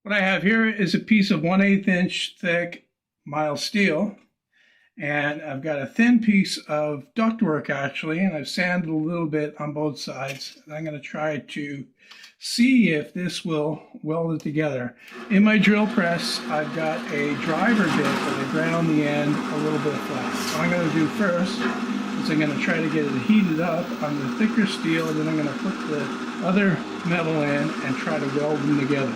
What I have here is a piece of 1/8 inch thick mild steel, and I've got a thin piece of ductwork actually, and I've sanded a little bit on both sides. And I'm going to try to see if this will weld it together. In my drill press, I've got a driver bit that I ground the end a little bit flat. What I'm going to do first is I'm going to try to get it heated up on the thicker steel, and then I'm going to put the other metal in and try to weld them together.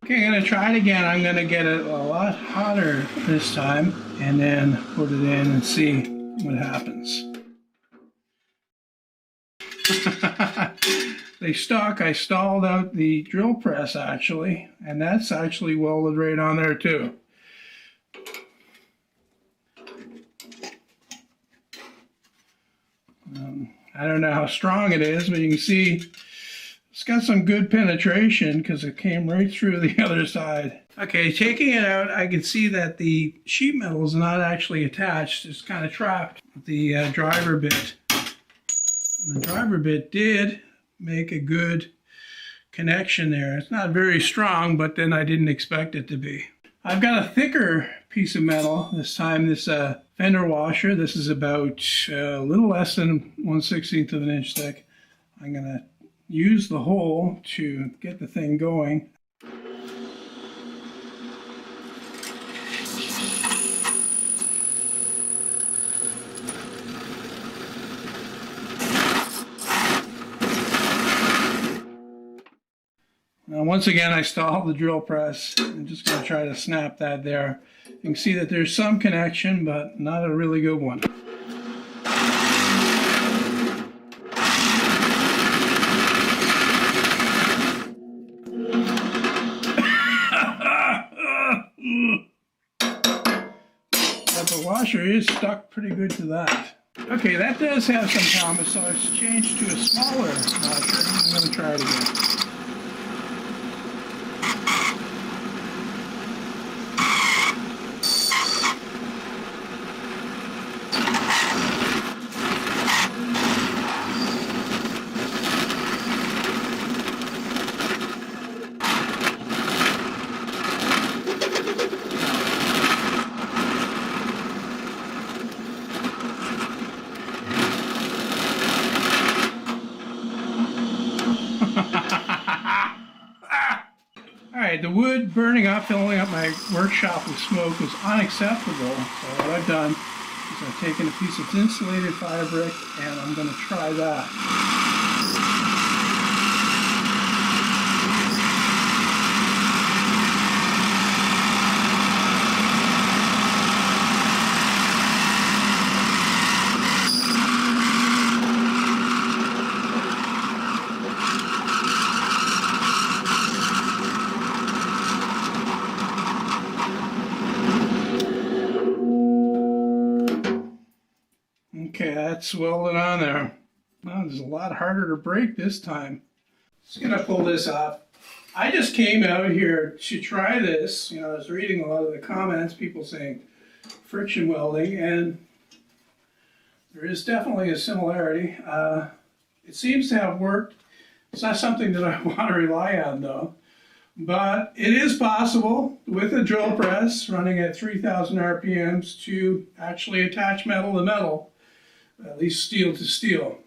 Okay, I'm going to try it again. I'm going to get it a lot hotter this time and then put it in and see what happens. They stuck. I stalled out the drill press actually, and that's actually welded right on there too. I don't know how strong it is, but you can see it's got some good penetration because it came right through the other side. Okay, taking it out, I can see that the sheet metal is not actually attached. It's kind of trapped with the driver bit. The driver bit did make a good connection there. It's not very strong, but then I didn't expect it to be. I've got a thicker piece of metal this time, this fender washer. This is about a little less than 1/16 of an inch thick. I'm going to use the hole to get the thing going. Now once again I stalled the drill press. I'm just going to try to snap that there. You can see that there's some connection, but not a really good one. But the washer is stuck pretty good to that. Okay, that does have some promise, so I've changed to a smaller washer. I'm going to try it again. Alright, the wood burning up, filling up my workshop with smoke was unacceptable. So what I've done is I've taken a piece of insulated fabric and I'm going to try that. Okay, that's welded on there. Well, it's a lot harder to break this time. Just gonna pull this off. I just came out here to try this. You know, I was reading a lot of the comments, people saying friction welding, and there is definitely a similarity. It seems to have worked. It's not something that I want to rely on though, but it is possible with a drill press running at 3,000 RPMs to actually attach metal to metal. At least steel to steel.